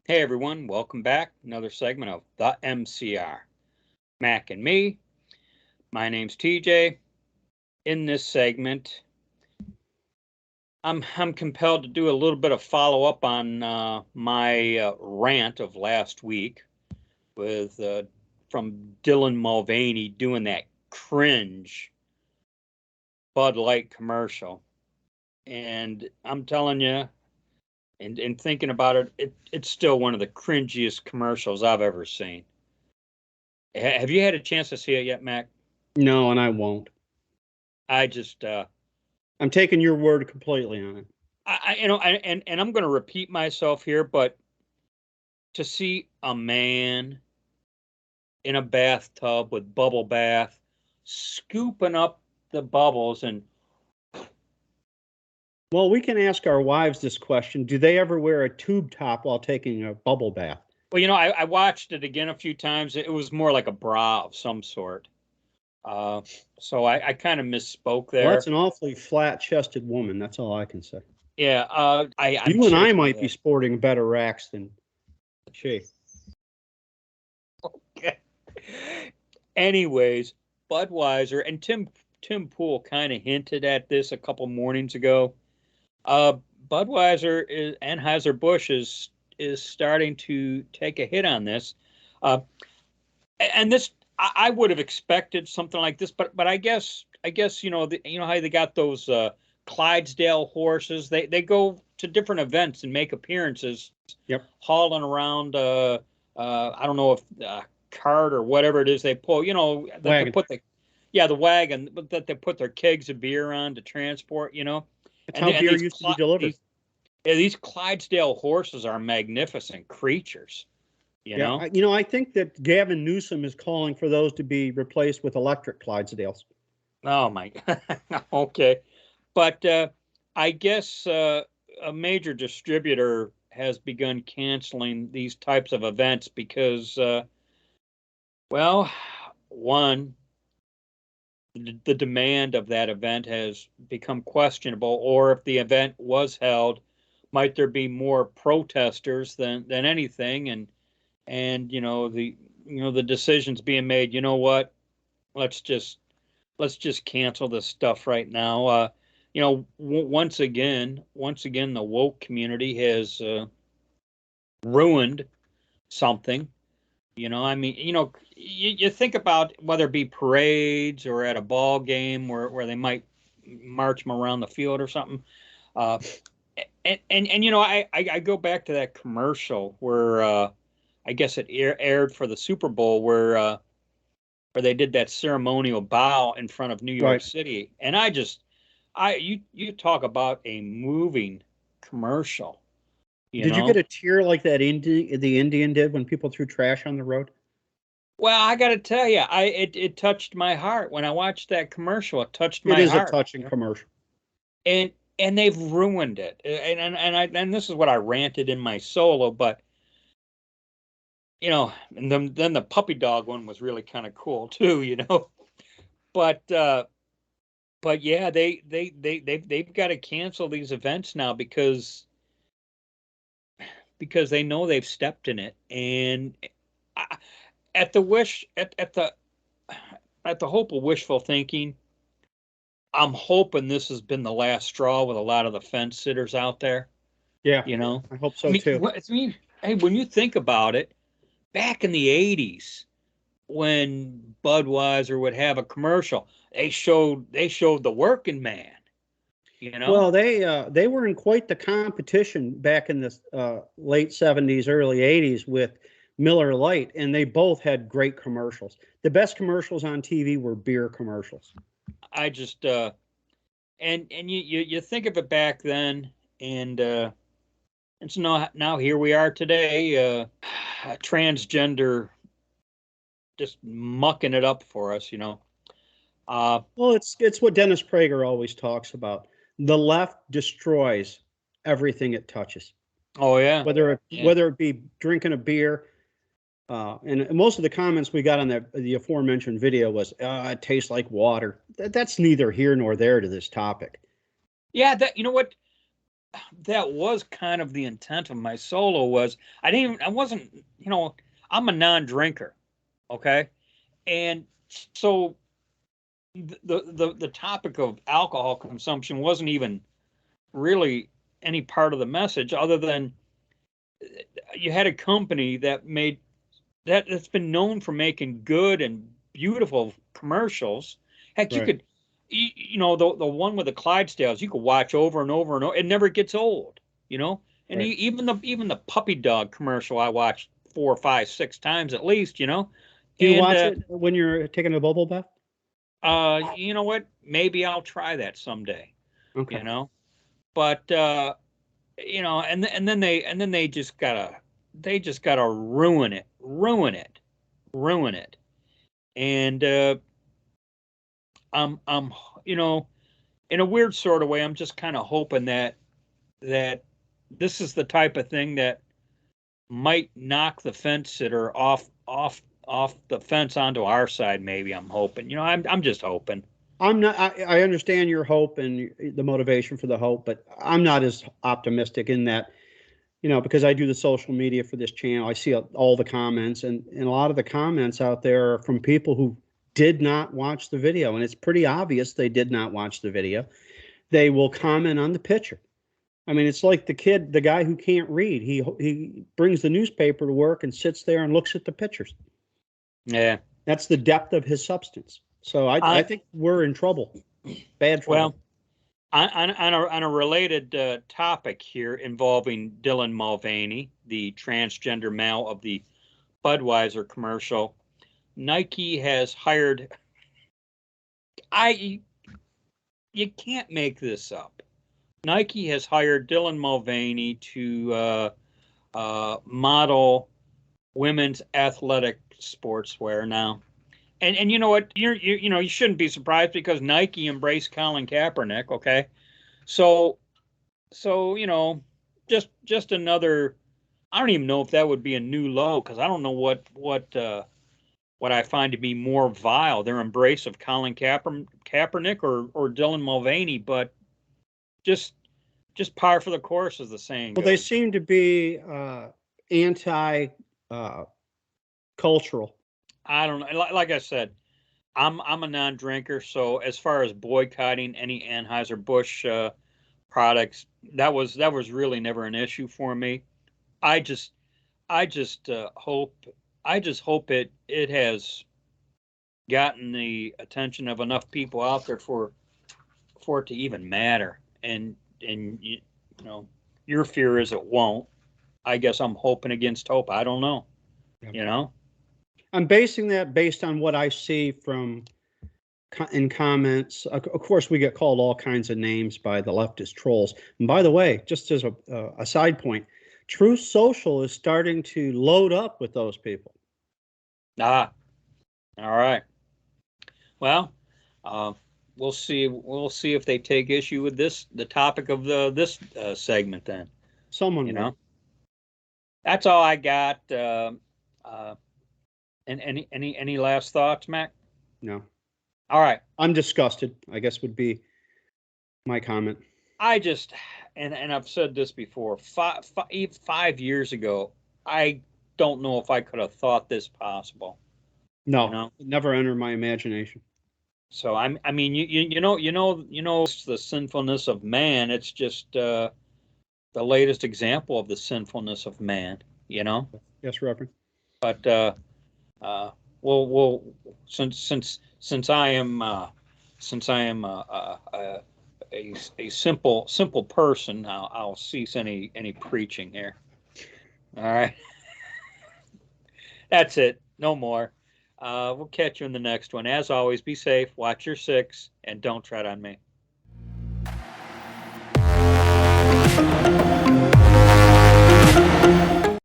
Hey everyone, welcome back. Another segment of the MCR. Mac and me. My name's TJ. In this segment, I'm compelled to do a little bit of follow up on my rant of last week with from Dylan Mulvaney doing that cringe Bud Light commercial, and I'm telling you, and thinking about it's still one of the cringiest commercials I've ever seen. Have you had a chance to see it yet, Mac? No, and I won't. I just, I'm taking your word completely on it. and I'm going to repeat myself here, but to see a man in a bathtub with bubble bath, scooping up the bubbles, and Well, we can ask our wives this question. Do they ever wear a tube top while taking a bubble bath? well, I watched it again a few times. It was more like a bra of some sort. So I kind of misspoke Well, there. that's an awfully flat-chested woman. That's all I can say. Yeah, I'm You and I shaking might my be sporting better racks than she. head. Anyways, Budweiser and Tim Pool kind of hinted at this a couple mornings ago. Uh, Budweiser Anheuser-Busch is starting to take a hit on this, uh, and this I would have expected something like this, but I guess you know how they got those Clydesdale horses. They go to different events and make appearances, Yep. hauling around. I don't know if cart or whatever it is they pull. You know that they Wagon. put the wagon, but that they put their kegs of beer on to transport. That's And how beer these used to be delivered. these Clydesdale horses are magnificent creatures. You Yeah, know. I think that Gavin Newsom is calling for those to be replaced with electric Clydesdales. Oh my. Okay, but I guess a major distributor has begun canceling these types of events because, well, one, the demand of that event has become questionable, or if the event was held, might there be more protesters than anything, and the decisions being made. You know what? Let's just let's just cancel this stuff right now. Once again, the woke community has ruined something. I mean, you think about whether it be parades or at a ball game where they might march them around the field or something. Uh, I go back to that commercial where I guess it aired for the Super Bowl where they did that ceremonial bow in front of New York Right. City, and you talk about a moving commercial. You Did you get know, a tear like the Indian did when people threw trash on the road? well, I got to tell you, it touched my heart when I watched that commercial. It touched It my is a heart, touching commercial. and they've ruined it. And this is what I ranted in my solo, but and then the puppy dog one was really kind of cool too. But yeah, they've got to cancel these events now because they know they've stepped in it, and I, at the wish at the hope of wishful thinking, I'm hoping this has been the last straw with a lot of the fence sitters out there. Yeah, You know, I hope I so mean, too. hey, when you think about it, back in the '80s, when Budweiser would have a commercial, they showed the working man. You know, Well, they were in quite the competition back in the late '70s, early '80s with Miller Lite, and they both had great commercials. The best commercials on TV were beer commercials. I just and you think of it back then, and so now here we are today, transgender just mucking it up for us. Uh, Well, it's what Dennis Prager always talks about. The left destroys everything it touches, oh yeah, yeah. whether it be drinking a beer. And most of the comments we got on the aforementioned video was, "It tastes like water." That's neither here nor there to this topic. Yeah, that you know what? that was kind of the intent of my solo. Was I wasn't, I'm a non-drinker, okay, and so the topic of alcohol consumption wasn't even really any part of the message, other than you had a company that's been known for making good and beautiful commercials. Heck, you Right. could, the one with the Clydesdales, you could watch over and over and over. It never gets old, you know. And Right. even the puppy dog commercial, I watched 4, 5, 6 times at least, Do you And watch it when you're taking a bubble bath? you know what? Maybe I'll try that someday, Okay. you know. But and then they just gotta ruin it. And I'm in a weird sort of way, I'm just kind of hoping that this is the type of thing that might knock the fence sitter off the fence onto our side. Maybe I'm hoping. I'm just hoping. I'm not. I understand your hope and the motivation for the hope, but I'm not as optimistic in that. Because I do the social media for this channel, I see all the comments, and a lot of the comments out there are from people who did not watch the video, and it's pretty obvious they did not watch the video. They will comment on the picture. I mean, it's like the guy who can't read. He brings the newspaper to work and sits there and looks at the pictures. Yeah. That's the depth of his substance. So I I think we're in trouble, bad trouble. Well, on a related topic here involving Dylan Mulvaney, the transgender male of the Budweiser commercial, Nike has hired. I You can't make this up. Nike has hired Dylan Mulvaney to model women's athletic sportswear now. And you know what? You shouldn't be surprised, because Nike embraced Colin Kaepernick. Okay, so just another. I don't even know if that would be a new low, because I don't know what I find to be more vile, their embrace of Colin Kaepernick or Dylan Mulvaney, but just par for the course, as the saying Well, goes. they seem to be anti cultural. I don't know. Like I said, I'm a non-drinker, so as far as boycotting any Anheuser-Busch products, that was really never an issue for me. I just I just hope it has gotten the attention of enough people out there for it to even matter. And your fear is it won't. I guess I'm hoping against hope. I don't know. Yeah. You know. I'm basing that based on what I see from in comments. Of course, we get called all kinds of names by the leftist trolls. And by the way, just as a side point, Truth Social is starting to load up with those people. Ah, all right. Well, we'll see. We'll see if they take issue with the topic of this segment. Then, Someone you will. know, that's all I got. And any last thoughts, Mac? No, All right. I'm disgusted, I guess would be my comment. I just and I've said this before. 5 years ago, I don't know if I could have thought this possible. No, it never entered my imagination. So I mean, it's the sinfulness of man. It's just the latest example of the sinfulness of man. Yes, Reverend. But well, since I am a simple person, I'll cease any preaching here. All right, that's it. No more. We'll catch you in the next one. As always, be safe, watch your six, and don't tread on me.